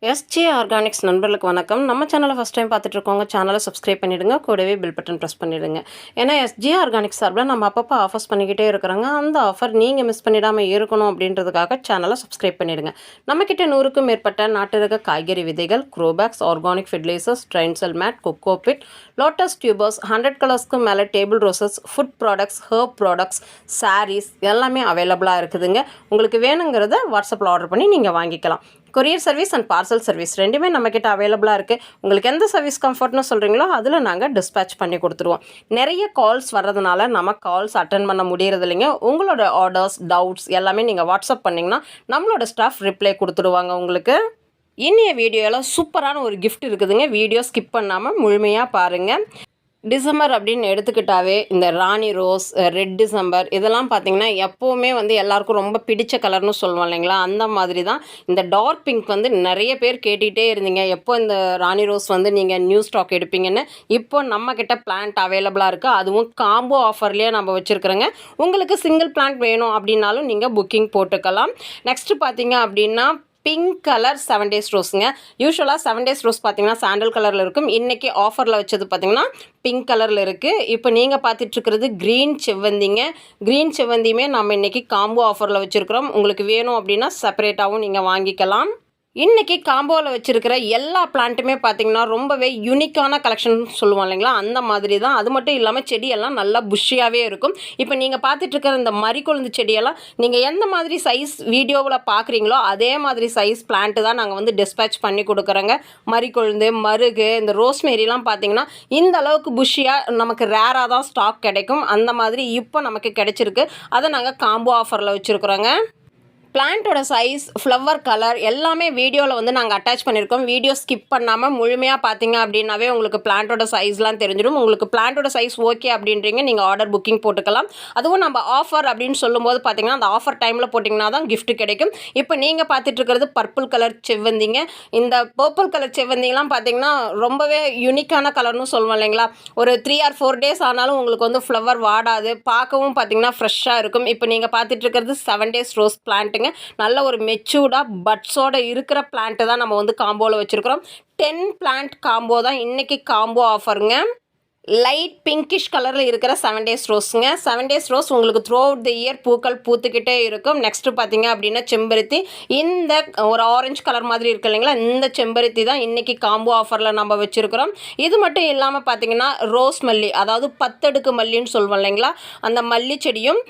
SJ organics நண்பர்களுக்கு வணக்கம். நம்ம சேனலை ஃபஸ்ட் டைம் பார்த்துட்டு இருக்கோங்க, சேனலை சப்ஸ்கிரைப் பண்ணிவிடுங்க, கூடவே பில் பட்டன் ப்ரெஸ் பண்ணிவிடுங்க. ஏன்னா எஸ்ஜே ஆர்கானிக்ஸ் சார்பில் நம்ம அப்பப்போ ஆஃபர்ஸ் பண்ணிக்கிட்டே இருக்கிறோங்க. அந்த ஆஃபர் நீங்கள் மிஸ் பண்ணிடாமல் இருக்கணும் அப்படின்றதுக்காக சேனலை சப்ஸ்கிரைப் பண்ணிவிடுங்க. நம்மக்கிட்ட 100க்கும் மேற்பட்ட நாட்டு ரக காய்கறி விதைகள், grow bags, organic fertilisers, drain cell mat, cocopeat, lotus tubers, 100 கலர்ஸ்க்கு மேலே table roses, food products, herb products, sarees எல்லாமே அவைலபிளாக இருக்குதுங்க. உங்களுக்கு வேணுங்கிறத வாட்ஸ்அப்பில் ஆர்டர் பண்ணி நீங்கள் வாங்கிக்கலாம். Courier service and parcel service ரெண்டுமே நம்மக்கிட்ட அவைலபிளாக இருக்குது. உங்களுக்கு எந்த சர்வீஸ் கம்ஃபர்ட்னு சொல்கிறீங்களோ அதில் நாங்கள் டிஸ்பேச் பண்ணி கொடுத்துருவோம். நிறைய கால்ஸ் வர்றதுனால நம்ம கால்ஸ் அட்டன் பண்ண முடியறது இல்லைங்க. உங்களோட ஆர்டர்ஸ், டவுட்ஸ் எல்லாமே நீங்கள் வாட்ஸ்அப் பண்ணிங்கன்னா நம்மளோட ஸ்டாஃப் ரிப்ளை கொடுத்துடுவாங்க உங்களுக்கு. இன்னைய வீடியோவில் சூப்பரான ஒரு கிஃப்ட் இருக்குதுங்க. வீடியோ ஸ்கிப் பண்ணாமல் முழுமையாக பாருங்கள். டிசம்பர் அப்படின்னு எடுத்துக்கிட்டாவே இந்த ராணி ரோஸ், ரெட் டிசம்பர் இதெல்லாம் பார்த்திங்கன்னா எப்போவுமே எல்லாருக்கும் ரொம்ப பிடிச்ச கலர்னு சொல்லுவோம் இல்லைங்களா? அந்த மாதிரி தான் இந்த டார்க் பிங்க் நிறைய பேர் கேட்டுகிட்டே இருந்தீங்க, எப்போ இந்த ராணி ரோஸ் நீங்கள் நியூ ஸ்டாக் எடுப்பீங்கன்னு. இப்போ நம்மக்கிட்ட பிளான்ட் அவைலபிளாக இருக்குது. அதுவும் காம்போ ஆஃபர்லேயே நம்ம வச்சுருக்குறோங்க. உங்களுக்கு சிங்கிள் பிளான்ட் வேணும் அப்படின்னாலும் நீங்கள் புக்கிங் போட்டுக்கலாம். நெக்ஸ்ட்டு பார்த்தீங்க அப்படின்னா பிங்க் கலர் 7 days ரோஸுங்க. யூஸ்வலாக 7 days ரோஸ் பார்த்தீங்கன்னா சாண்டல் கலரில் இருக்கும். இன்றைக்கி ஆஃபரில் வச்சது பார்த்தீங்கன்னா பிங்க் கலரில் இருக்குது. இப்போ நீங்கள் பார்த்துட்ருக்கிறது க்ரீன் செவ்வந்திங்க. க்ரீன் செவ்வந்தியுமே நம்ம இன்றைக்கி காம்போ ஆஃபரில் வச்சுருக்கிறோம். உங்களுக்கு வேணும் அப்படின்னா செப்பரேட்டாகவும் நீங்கள் வாங்கிக்கலாம். இன்றைக்கி காம்போவில் வச்சுருக்கிற எல்லா பிளான்ட்டுமே பார்த்திங்கன்னா ரொம்பவே யூனிக்கான கலெக்ஷன் சொல்லுவோம் இல்லைங்களா? அந்த மாதிரி தான். அது மட்டும் இல்லாமல் செடியெல்லாம் நல்லா புஷ்ஷியாகவே இருக்கும். இப்போ நீங்கள் பார்த்துட்ருக்கிற இந்த மரிக்கொழுந்து செடியெல்லாம் நீங்கள் எந்த மாதிரி சைஸ் வீடியோவில் பார்க்குறீங்களோ அதே மாதிரி சைஸ் பிளான்ட்டு தான் நாங்கள் டிஸ்பேச் பண்ணி கொடுக்குறோங்க. மரிக்கொழுந்து, மருகு, இந்த ரோஸ்மேரிலாம் பார்த்திங்கன்னா இந்த அளவுக்கு புஷ்ஷியாக நமக்கு ரேராக தான் ஸ்டாக் கிடைக்கும். அந்த மாதிரி இப்போ நமக்கு கிடைச்சிருக்கு. அதை நாங்கள் காம்போ ஆஃபரில் வச்சுருக்குறோங்க. பிளான்ட்டோட சைஸ், ஃப்ளவர் கலர் எல்லாமே வீடியோவில் நாங்கள் அட்டாச் பண்ணியிருக்கோம். வீடியோ ஸ்கிப் பண்ணாமல் முழுமையாக பார்த்தீங்க அப்படின்னாவே உங்களுக்கு பிளான்ட்டோட சைஸ்லாம் தெரிஞ்சிடும். உங்களுக்கு பிளான்ட்டோட சைஸ் ஓகே அப்படின்றீங்க, நீங்கள் ஆர்டர் புக்கிங் போட்டுக்கலாம். அதுவும் நம்ம ஆஃபர் அப்படின்னு சொல்லும்போது பார்த்தீங்கன்னா அந்த ஆஃபர் டைமில் போட்டிங்கன்னா தான் கிஃப்ட் கிடைக்கும். இப்போ நீங்கள் பார்த்துட்டு இருக்கிறது பர்பிள் கலர் செவ்வந்திங்க. இந்த பர்பிள் கலர் செவ்வந்திலாம் பார்த்தீங்கன்னா ரொம்பவே யூனிக்கான கலர்னு சொல்லுவோம் இல்லைங்களா? ஒரு 3 or 4 days ஆனாலும் உங்களுக்கு ஃப்ளவர் வாடாது, பார்க்கவும் பார்த்தீங்கன்னா ஃப்ரெஷ்ஷாக இருக்கும். இப்போ நீங்கள் பார்த்துட்டு இருக்கிறது 7 days ரோஸ் பிளான்ட்டுங்க. நல்ல ஒரு மெச்சூர்டாக பட்ஸோட இருக்கிற பிளான்ட்டு தான் நம்ம காம்போவில் வச்சுருக்கிறோம். 10 பிளான்ட் காம்போ தான் இன்றைக்கி காம்போ ஆஃபருங்க. லைட் பிங்கிஷ் கலரில் இருக்கிற 7 days ரோஸுங்க. 7 days ரோஸ் உங்களுக்கு த்ரூ அவுட் த இயர் பூக்கள் பூத்துக்கிட்டே இருக்கும். நெக்ஸ்ட்டு பார்த்தீங்க அப்படின்னா செம்பருத்தி. இந்த ஒரு ஆரஞ்சு கலர் மாதிரி இருக்கு இல்லைங்களா? இந்த செம்பருத்தி தான் இன்றைக்கி காம்போ ஆஃபரில் நம்ம வச்சுருக்கிறோம். இது மட்டும் இல்லாமல் பார்த்தீங்கன்னா ரோஸ் மல்லி, அதாவது 10 அடுக்கு மல்லின்னு சொல்லுவோம் இல்லைங்களா? அந்த மல்லி செடியும்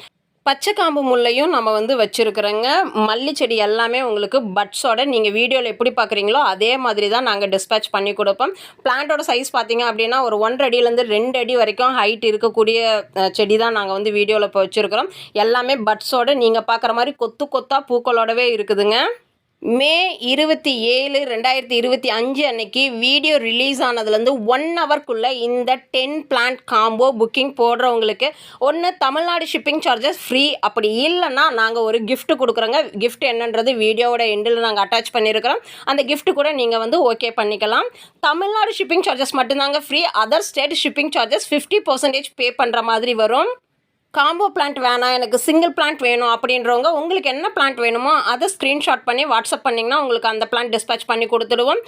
பச்சை காம்பு முல்லையும் நம்ம வச்சுருக்குறோங்க. மல்லி செடி எல்லாமே உங்களுக்கு பட்ஸோட நீங்கள் வீடியோவில் எப்படி பார்க்குறீங்களோ அதே மாதிரி தான் நாங்கள் டிஸ்பேச் பண்ணி கொடுப்போம். பிளான்ட்டோட சைஸ் பார்த்தீங்க அப்படின்னா ஒரு 1 அடியிலேருந்து 2 அடி வரைக்கும் ஹைட் இருக்கக்கூடிய செடி தான் நாங்கள் வீடியோவில் இப்போ வச்சுருக்கிறோம். எல்லாமே பட்ஸோட நீங்கள் பார்க்குற மாதிரி கொத்து கொத்தாக பூக்களோடவே இருக்குதுங்க. மே 27, 2025 அன்னைக்கு வீடியோ ரிலீஸ் ஆனதுலேருந்து 1 ஹவர்க்குள்ளே இந்த 10 பிளான்ட் காம்போ புக்கிங் போடுறவங்களுக்கு ஒன்று தமிழ்நாடு ஷிப்பிங் சார்ஜஸ் ஃப்ரீ, அப்படி இல்லைன்னா நாங்கள் ஒரு கிஃப்ட் கொடுக்குறோங்க. கிஃப்ட் என்னன்றது வீடியோவோட எண்டில் நாங்கள் அட்டாச் பண்ணியிருக்கிறோம். அந்த கிஃப்ட் கூட நீங்கள் ஓகே பண்ணிக்கலாம். தமிழ்நாடு ஷிப்பிங் சார்ஜஸ் மட்டும்தாங்க free. Other state shipping charges 50% பே பண்ணுற மாதிரி வரும். காம்போ பிளான்ட் வேணாம், எனக்கு சிங்கிள் பிளான்ட் வேணும் அப்படின்றவங்க உங்களுக்கு என்ன பிளான்ட் வேணுமோ அதை ஸ்க்ரீன்ஷாட் பண்ணி வாட்ஸ்அப் பண்ணிங்கன்னா உங்களுக்கு அந்த பிளான்ட் டிஸ்பேச் பண்ணி கொடுத்துடுவோம்.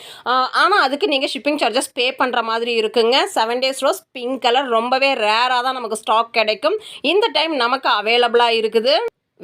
ஆனால் அதுக்கு நீங்கள் ஷிப்பிங் சார்ஜஸ் பே பண்ணுற மாதிரி இருக்குங்க. 7 days ரோஸ் பிங்க் கலர் ரொம்பவே ரேராக தான் நமக்கு ஸ்டாக் கிடைக்கும். இந்த டைம் நமக்கு அவைலபிளாக இருக்குது.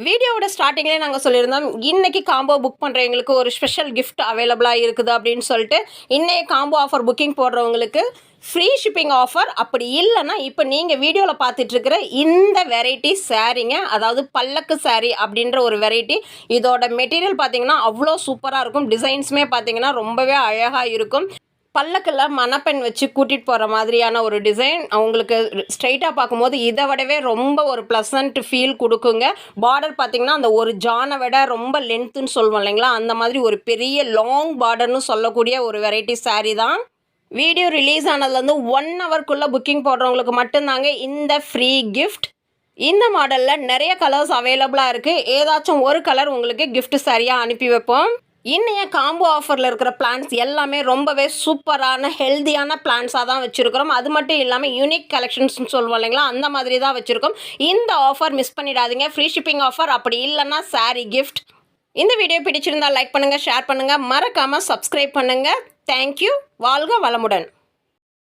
வீடியோவோட ஸ்டார்டிங்லேயே நாங்கள் சொல்லியிருந்தோம் இன்றைக்கி காம்போ புக் பண்ணுறவங்களுக்கு ஒரு ஸ்பெஷல் கிஃப்ட் அவைலபிளாக இருக்குது அப்படின்னு சொல்லிட்டு. இன்றைய காம்போ ஆஃபர் புக்கிங் போடுறவங்களுக்கு ஃப்ரீ ஷிப்பிங் ஆஃபர். அப்படி இல்லைன்னா இப்போ நீங்கள் வீடியோவில் பார்த்துட்ருக்கிற இந்த வெரைட்டி சாரீங்க, அதாவது பல்லக்கு சாரீ அப்படின்ற ஒரு வெரைட்டி. இதோட மெட்டீரியல் பார்த்திங்கன்னா அவ்வளோ சூப்பராக இருக்கும். டிசைன்ஸுமே பார்த்திங்கன்னா ரொம்பவே அழகாக இருக்கும். பல்லக்கில் மணப்பெண் வச்சு கூட்டிகிட்டு போகிற மாதிரியான ஒரு டிசைன். அவங்களுக்கு ஸ்ட்ரைட்டாக பார்க்கும்போது இதை விடவே ரொம்ப ஒரு ப்ளசன்ட் ஃபீல் கொடுக்குங்க. பார்டர் பார்த்திங்கன்னா அந்த ஒரு ஜானை விட ரொம்ப லென்த்துன்னு சொல்லுவோம் இல்லைங்களா? அந்த மாதிரி ஒரு பெரிய லாங் பார்டர்னு சொல்லக்கூடிய ஒரு வெரைட்டி சாரீ தான். வீடியோ ரிலீஸ் ஆனதுலேருந்து 1 ஹவர்க்குள்ளே புக்கிங் போடுறவங்களுக்கு மட்டும்தாங்க இந்த ஃப்ரீ கிஃப்ட். இந்த மாடலில் நிறைய கலர்ஸ் அவைலபிளாக இருக்குது. ஏதாச்சும் ஒரு கலர் உங்களுக்கு கிஃப்ட் சரியாக அனுப்பி வைப்போம். இன்னைய காம்போ ஆஃபரில் இருக்கிற பிளான்ஸ் எல்லாமே ரொம்பவே சூப்பரான ஹெல்தியான பிளான்ஸாக தான் வச்சுருக்கிறோம். அது மட்டும் இல்லாமல் யூனிக் கலெக்ஷன்ஸ்னு சொல்லுவோம் இல்லைங்களா? அந்த மாதிரி தான் வச்சுருக்கோம். இந்த ஆஃபர் மிஸ் பண்ணிடாதீங்க. ஃப்ரீ ஷிப்பிங் ஆஃபர், அப்படி இல்லைன்னா சாரீ கிஃப்ட். இந்த வீடியோ பிடிச்சிருந்தால் லைக் பண்ணுங்கள், ஷேர் பண்ணுங்கள், மறக்காமல் சப்ஸ்கிரைப் பண்ணுங்கள். தேங்க்யூ. வாழ்க வளமுடன்.